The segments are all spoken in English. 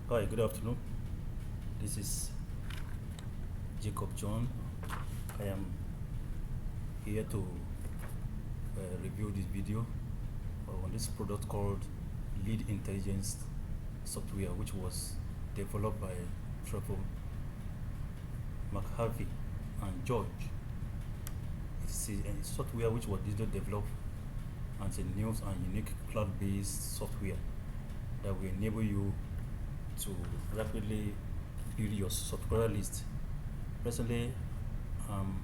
Hi, good afternoon. This is Jacob John. I am here to review this video on this product called Lead Intelligence Software, which was developed by Trevor McHarvey and George. It's a software which was digitally developed and it's a new and unique cloud-based software that will enable you to rapidly build your subscriber list. Presently, on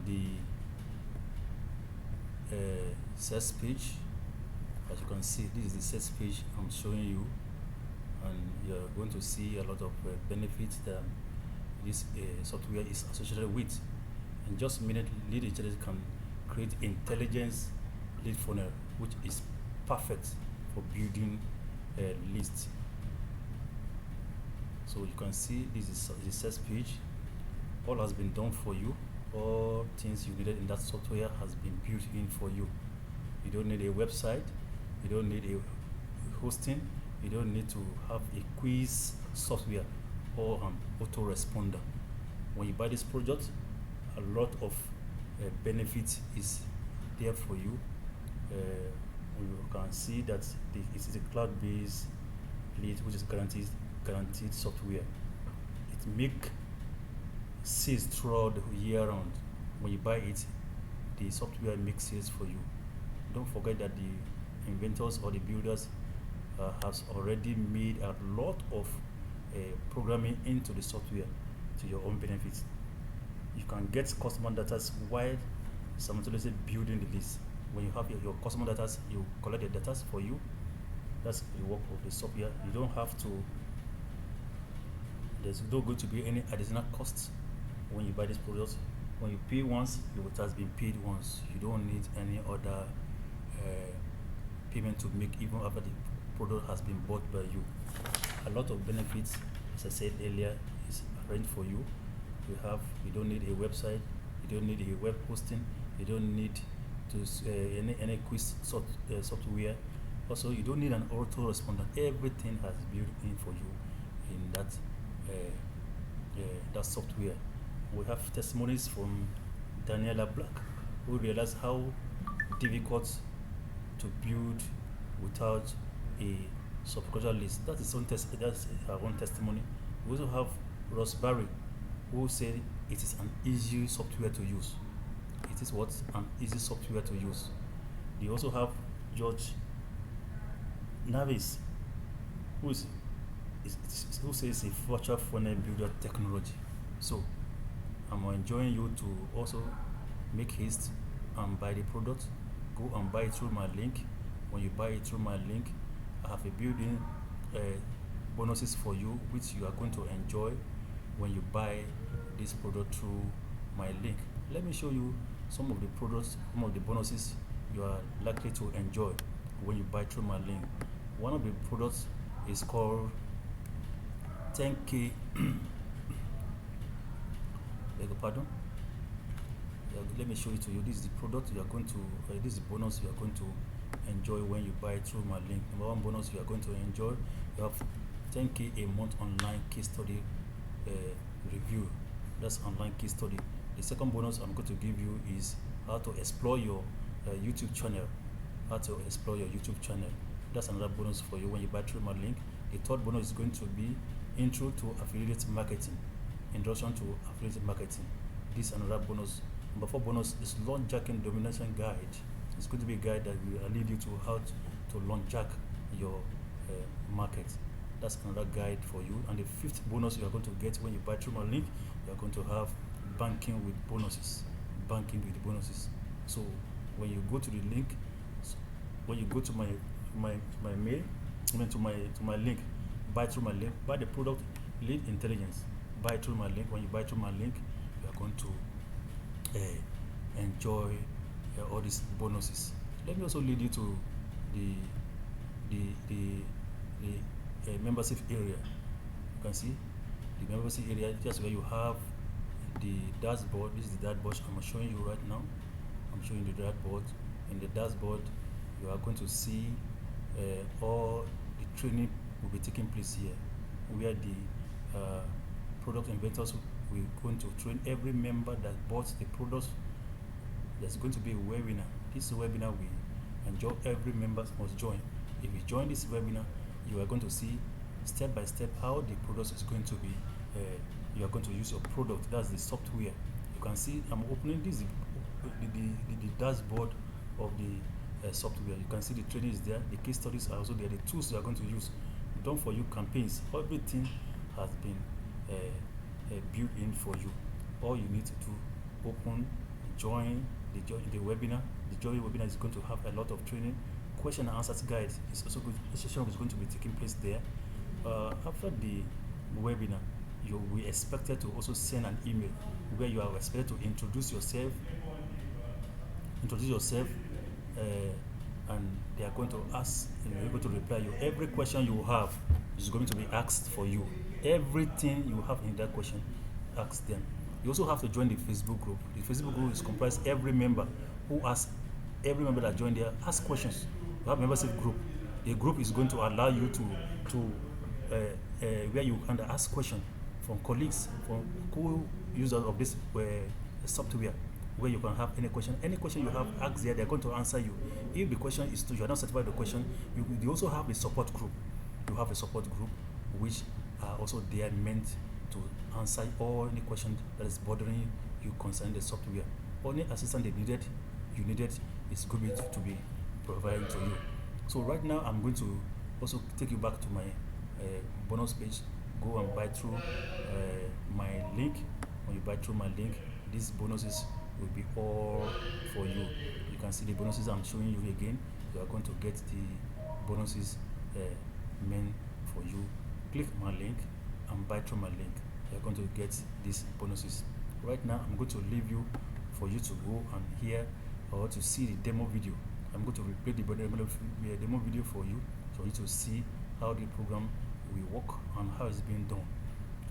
the sales page. As you can see, this is the sales page I'm showing you, and you're going to see a lot of benefits that this software is associated with. In just a minute, Lead Intelligence can create intelligence lead funnel, which is perfect for building a list. So you can see this is the sales page. All has been done for you. All things you needed in that software has been built in for you. You don't need a website. You don't need a hosting. You don't need to have a quiz software or an autoresponder. When you buy this product, a lot of benefit is there for you. You can see that it is a cloud-based lead, which is guaranteed software. It make sales throughout the year round. When you buy it, the software makes sales for you. Don't forget that the inventors or the builders has already made a lot of programming into the software to your own benefit. You can get customer data while simultaneously building the list. When you have your customer data, you collect the data for you. That's the work of the software. You don't have to. There's not going to be any additional costs when you buy this product. When you pay once, it has been paid once. You don't need any other payment to make even after the product has been bought by you. A lot of benefits, as I said earlier, is arranged for you. You don't need a website. You don't need a web hosting. You don't need to any quiz software. Also, you don't need an autoresponder. Everything has built in for you in that software. We have testimonies from Daniela Black, who realized how difficult to build without a subscriber list. That's her own testimony. We also have Ross Barry, who said it is an easy software to use. It is what? An easy software to use. They also have George Navis, who says a virtual funnel builder technology. So I'm enjoying you to also make haste and buy the product. Go and buy it through my link. When you buy it through my link, I have a built-in bonuses for you, which you are going to enjoy when you buy this product through my link. Let me show you some of the products, some of the bonuses you are likely to enjoy when you buy through my link. One of the products is called 10K. Beg your pardon. Let me show it to you. This is the product you are going to. This is the bonus you are going to enjoy when you buy through my link. Number one bonus you are going to enjoy. You have 10K a month online case study review. That's online case study. The second bonus I'm going to give you is how to explore your YouTube channel. How to explore your YouTube channel. That's another bonus for you when you buy through my link. The third bonus is going to be intro to affiliate marketing. Introduction to affiliate marketing. This is another bonus. Number four bonus is launch jacking domination guide. It's going to be a guide that will lead you to how to launch jack your market. That's another guide for you. And the fifth bonus you are going to get when you buy through my link, you are going to have banking with bonuses. Banking with bonuses. So when you go to the link, when you go to my mail, to my link, buy through my link, buy the product Lead Intelligence. Buy through my link. When you buy through my link, you are going to enjoy all these bonuses. Let me also lead you to the membership area. You can see the membership area, just where you have the dashboard. This is the dashboard I'm showing you right now. I'm showing the dashboard. In the dashboard, you are going to see all the training will be taking place here, where the product inventors will going to train every member that bought the products. There's going to be a webinar. This webinar we enjoy, every member must join. If you join this webinar, you are going to see step by step how the product is going to be. You are going to use your product. That's the software. You can see I'm opening this the dashboard of the software. You can see the training is there. The case studies are also there. The tools you are going to use. Done for you campaigns. Everything has been built in for you. All you need to do, open, join the webinar. The join webinar is going to have a lot of training. Question and answers guide is also good. This session is going to be taking place there. After the webinar, you will be expected to also send an email where you are expected to introduce yourself, and they are going to ask, and you're able to reply you. Every question you have is going to be asked for you. Everything you have in that question, ask them. You also have to join the Facebook group. The Facebook group is comprised every member who asks, every member that joined there ask questions. You have a membership group. The group is going to allow you to where you can ask questions from colleagues, from co-users of this software, where you can have any question. Any question you have, ask there. They're going to answer you. If the question is you are not satisfied with the question, you also have a support group. You have a support group which are also there meant to answer all any question that is bothering you concerning the software. Any assistance you needed is going to be provided to you. So right now I'm going to also take you back to my bonus page. Go and buy through my link. When you buy through my link, these bonuses will be all for you. You can see the bonuses I'm showing you again. You are going to get the bonuses meant for you. Click my link and buy through my link. You are going to get these bonuses. Right now I'm going to leave you for you to go and hear or to see the demo video. I'm going to replay the demo video for you to see how the program will work and how it's being done.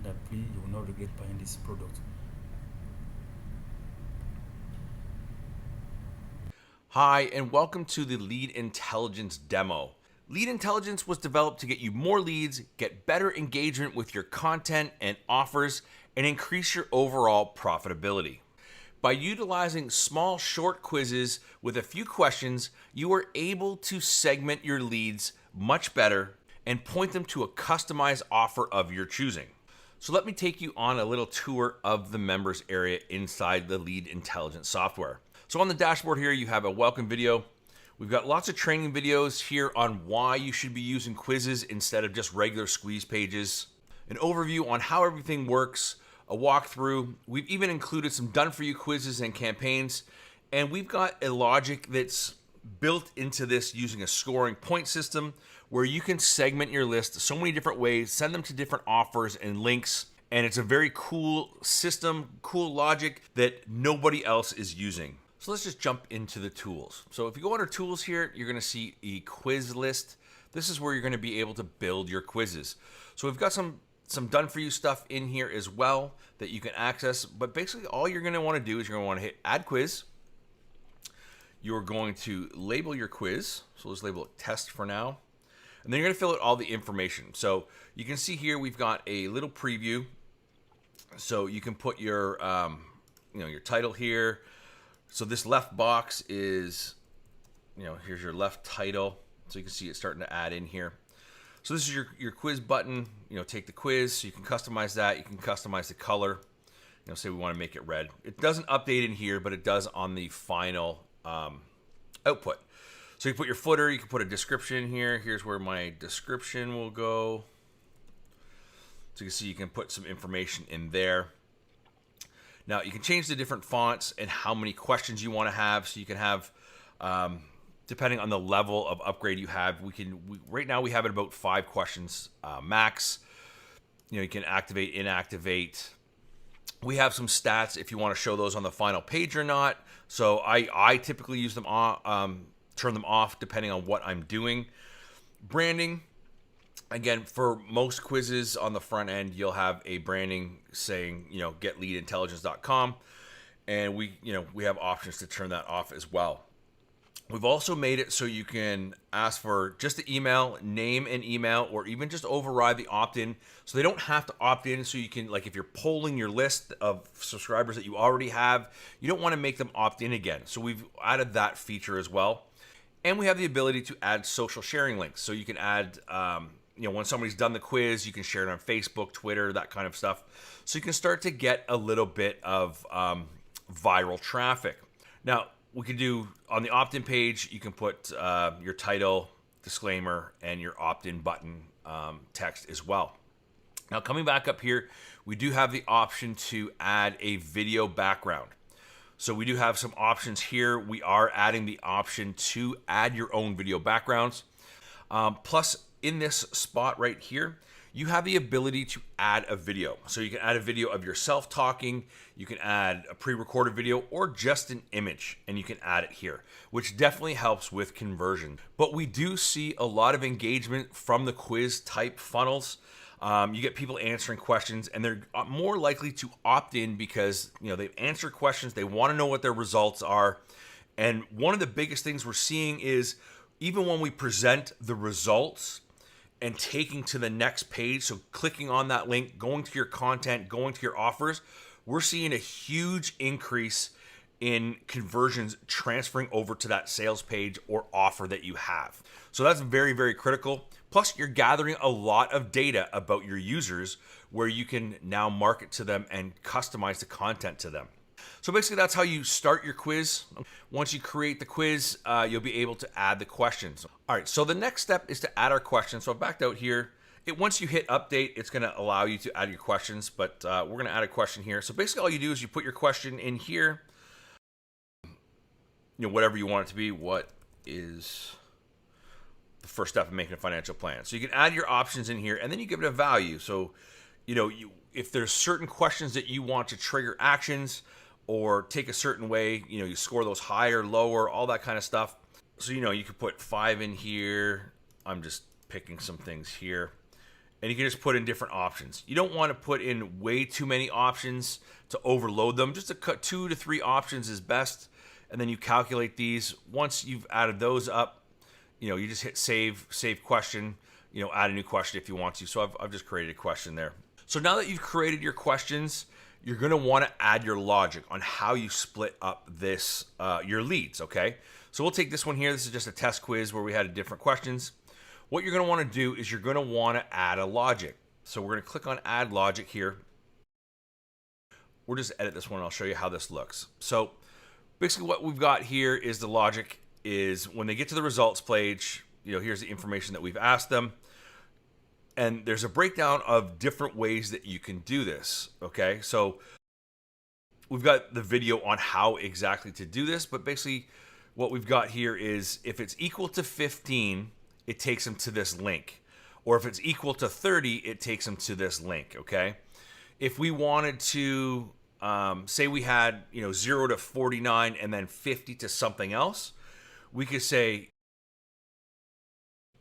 That please you will not regret buying this product. Hi, and welcome to the Lead Intelligence demo. Lead Intelligence was developed to get you more leads, get better engagement with your content and offers, and increase your overall profitability. By utilizing small, short quizzes with a few questions, you are able to segment your leads much better and point them to a customized offer of your choosing. So let me take you on a little tour of the members area inside the Lead Intelligence software. So on the dashboard here, you have a welcome video. We've got lots of training videos here on why you should be using quizzes instead of just regular squeeze pages, an overview on how everything works, a walkthrough. We've even included some done-for-you quizzes and campaigns, and we've got a logic that's built into this using a scoring point system where you can segment your list so many different ways, send them to different offers and links, and it's a very cool system, cool logic that nobody else is using. So let's just jump into the tools. So if you go under tools here, you're gonna see a quiz list. This is where you're gonna be able to build your quizzes. So we've got some done for you stuff in here as well that you can access, but basically all you're gonna wanna do is you're gonna wanna hit add quiz. You're going to label your quiz. So let's label it test for now. And then you're gonna fill out all the information. So you can see here, we've got a little preview. So you can put your, your title here. So this left box is, here's your left title. So you can see it starting to add in here. So this is your quiz button, take the quiz. So you can customize that. You can customize the color. Say we want to make it red. It doesn't update in here, but it does on the final output. So you put your footer, you can put a description in here. Here's where my description will go. So you can see you can put some information in there. Now you can change the different fonts and how many questions you want to have. So you can have, depending on the level of upgrade you have, right now we have it about 5 questions max. You can activate, inactivate. We have some stats if you want to show those on the final page or not. So I typically use them on, turn them off depending on what I'm doing. Branding. Again, for most quizzes on the front end, you'll have a branding saying, getleadintelligence.com, and we have options to turn that off as well. We've also made it so you can ask for just the email, name and email, or even just override the opt-in. So they don't have to opt in. So you can, like, if you're polling your list of subscribers that you already have, you don't want to make them opt in again. So we've added that feature as well. And we have the ability to add social sharing links. So you can add, when somebody's done the quiz, you can share it on Facebook, Twitter, that kind of stuff. So you can start to get a little bit of viral traffic. Now, we can do on the opt-in page, you can put your title, disclaimer, and your opt-in button text as well. Now, coming back up here, we do have the option to add a video background. So we do have some options here. We are adding the option to add your own video backgrounds. Plus, in this spot right here, you have the ability to add a video. So you can add a video of yourself talking, you can add a pre-recorded video, or just an image, and you can add it here, which definitely helps with conversion. But we do see a lot of engagement from the quiz type funnels. You get people answering questions, and they're more likely to opt in because they've answered questions, they want to know what their results are. And one of the biggest things we're seeing is even when we present the results and taking to the next page, so clicking on that link, going to your content, going to your offers, we're seeing a huge increase in conversions transferring over to that sales page or offer that you have. So that's very, very critical. Plus, you're gathering a lot of data about your users where you can now market to them and customize the content to them. So basically, that's how you start your quiz. Once you create the quiz, you'll be able to add the questions. All right, so the next step is to add our questions. So I've backed out here. Once you hit update, it's going to allow you to add your questions, but we're going to add a question here. So basically, all you do is you put your question in here, whatever you want it to be. What is the first step in making a financial plan? So you can add your options in here, and then you give it a value. So, if there's certain questions that you want to trigger actions or take a certain way, you score those higher, lower, all that kind of stuff. So, you could put 5 in here. I'm just picking some things here. And you can just put in different options. You don't want to put in way too many options to overload them. Just 2 to 3 options is best. And then you calculate these. Once you've added those up, you just hit save question, add a new question if you want to. So I've just created a question there. So now that you've created your questions, you're going to want to add your logic on how you split up this, your leads, okay? So we'll take this one here. This is just a test quiz where we had different questions. What you're going to want to do is you're going to want to add a logic. So we're going to click on add logic here. We'll just edit this one. I'll show you how this looks. So basically what we've got here is the logic is when they get to the results page, here's the information that we've asked them. And there's a breakdown of different ways that you can do this, okay? So we've got the video on how exactly to do this, but basically what we've got here is if it's equal to 15, it takes them to this link. Or if it's equal to 30, it takes them to this link, okay? If we wanted to, say we had 0 to 49 and then 50 to something else, we could say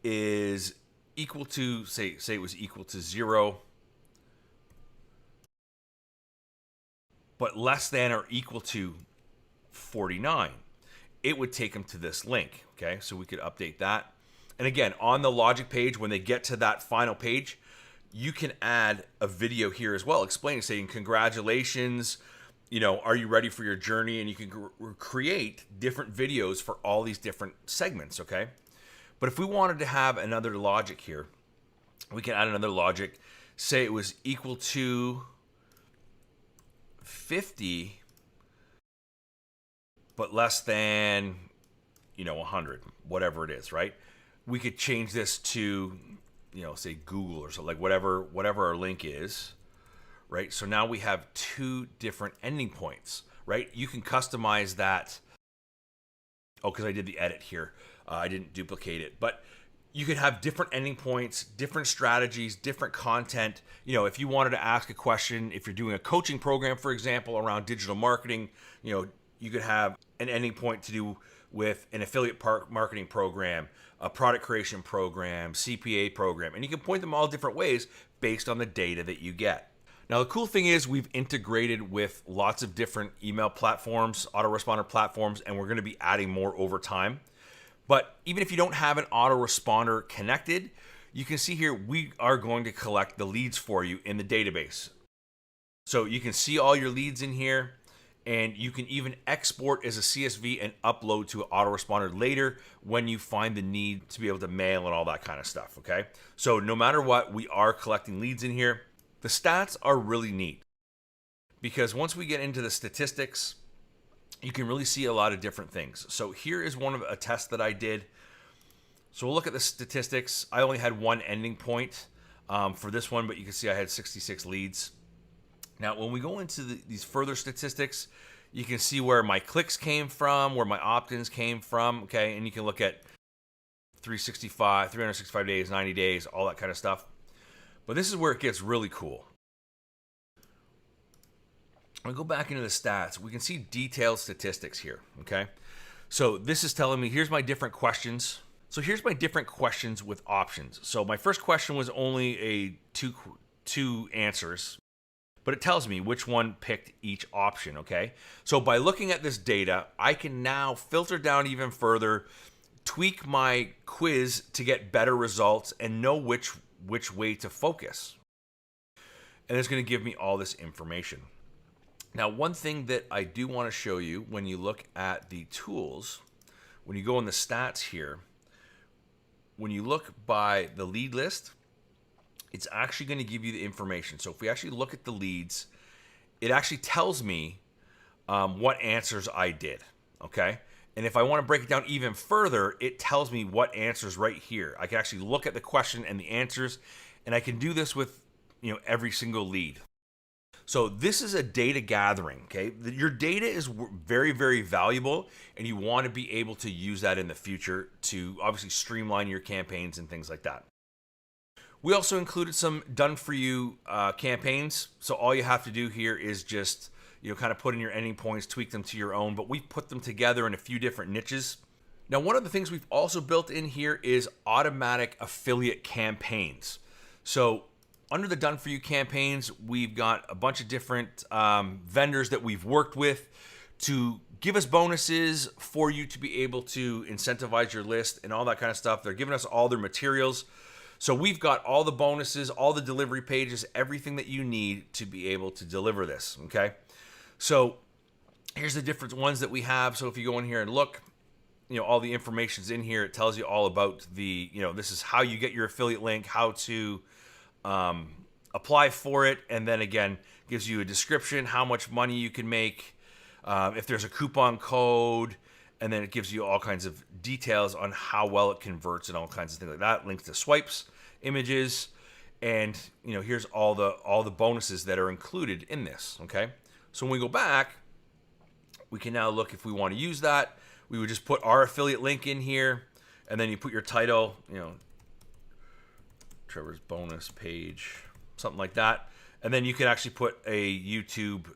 is equal to, say it was equal to 0, but less than or equal to 49. It would take them to this link, okay? So we could update that. And again, on the logic page, when they get to that final page, you can add a video here as well, explaining, saying, congratulations, are you ready for your journey? And you can create different videos for all these different segments, okay? But if we wanted to have another logic here, we can add another logic. Say it was equal to 50, but less than, 100, whatever it is, right? We could change this to, say Google or something, like whatever our link is, right? So now we have 2 different ending points, right? You can customize that. Oh, because I did the edit here. I didn't duplicate it, but you could have different ending points, different strategies, different content. If you wanted to ask a question, if you're doing a coaching program, for example, around digital marketing, you could have an ending point to do with an affiliate marketing program, a product creation program, CPA program, and you can point them all different ways based on the data that you get. Now, the cool thing is we've integrated with lots of different email platforms, autoresponder platforms, and we're going to be adding more over time. But even if you don't have an autoresponder connected, you can see here we are going to collect the leads for you in the database. So you can see all your leads in here, and you can even export as a CSV and upload to an autoresponder later when you find the need to be able to mail and all that kind of stuff, okay? So no matter what, we are collecting leads in here. The stats are really neat because once we get into the statistics, you can really see a lot of different things. So here is one of a test that I did. So we'll look at the statistics. I only had one ending point for this one, but you can see I had 66 leads. Now, when we go into these further statistics, you can see where my clicks came from, where my opt-ins came from, okay? And you can look at 365 days, 90 days, all that kind of stuff. But this is where it gets really cool. When we go back into the stats, we can see detailed statistics here, okay? So this is telling me, here's my different questions. So here's my different questions with options. So my first question was only a two answers, but it tells me which one picked each option, okay? So by looking at this data, I can now filter down even further, tweak my quiz to get better results and know which way to focus. And it's going to give me all this information. Now, one thing that I do want to show you when you look at the tools, when you go in the stats here, when you look by the lead list, it's actually going to give you the information. So if we actually look at the leads, it actually tells me what answers I did, okay? And if I want to break it down even further, it tells me what answers right here. I can actually look at the question and the answers, and I can do this with every single lead. So this is a data gathering, okay? Your data is very, very valuable, and you want to be able to use that in the future to obviously streamline your campaigns and things like that. We also included some done-for-you campaigns. So all you have to do here is just kind of put in your ending points, tweak them to your own, but we've put them together in a few different niches. Now, one of the things we've also built in here is automatic affiliate campaigns. So under the done for you campaigns, we've got a bunch of different vendors that we've worked with to give us bonuses for you to be able to incentivize your list and all that kind of stuff. They're giving us all their materials. So we've got all the bonuses, all the delivery pages, everything that you need to be able to deliver this, okay? So here's the different ones that we have. So if you go in here and look, all the information's in here. It tells you all about the, this is how you get your affiliate link, how to apply for it, and then again, gives you a description, how much money you can make, if there's a coupon code, and then it gives you all kinds of details on how well it converts and all kinds of things like that. Links to swipes, images, and here's all the bonuses that are included in this, okay? So when we go back, we can now look if we want to use that. We would just put our affiliate link in here, and then you put your title, Trevor's bonus page, something like that. And then you can actually put a YouTube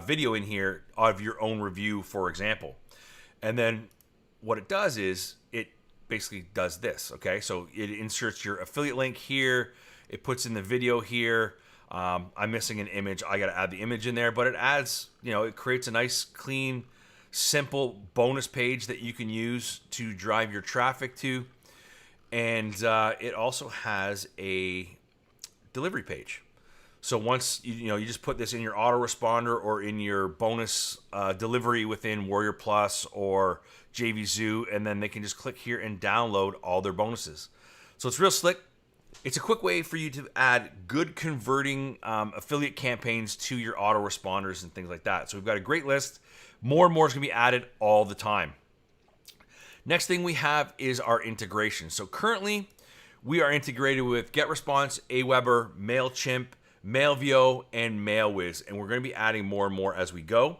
video in here of your own review, for example. And then what it does is it basically does this, okay? So it inserts your affiliate link here. It puts in the video here. I'm missing an image. I got to add the image in there, but it adds, it creates a nice, clean, simple bonus page that you can use to drive your traffic to. And it also has a delivery page. So once you just put this in your autoresponder or in your bonus delivery within Warrior Plus or JVZoo, and then they can just click here and download all their bonuses. So it's real slick. It's a quick way for you to add good converting affiliate campaigns to your autoresponders and things like that. So we've got a great list. More and more is going to be added all the time. Next thing we have is our integration. So currently, we are integrated with GetResponse, Aweber, MailChimp, Mailvio, and MailWiz, and we're going to be adding more and more as we go.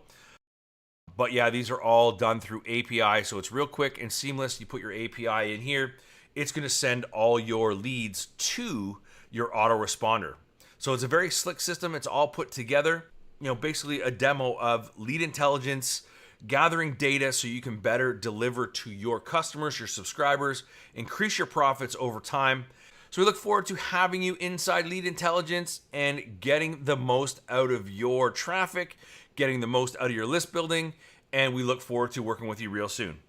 But yeah, these are all done through API, so it's real quick and seamless. You put your API in here, it's going to send all your leads to your autoresponder. So it's a very slick system. It's all put together. Basically a demo of lead intelligence, gathering data so you can better deliver to your customers, your subscribers, increase your profits over time. So we look forward to having you inside Lead Intelligence and getting the most out of your traffic, getting the most out of your list building, and we look forward to working with you real soon.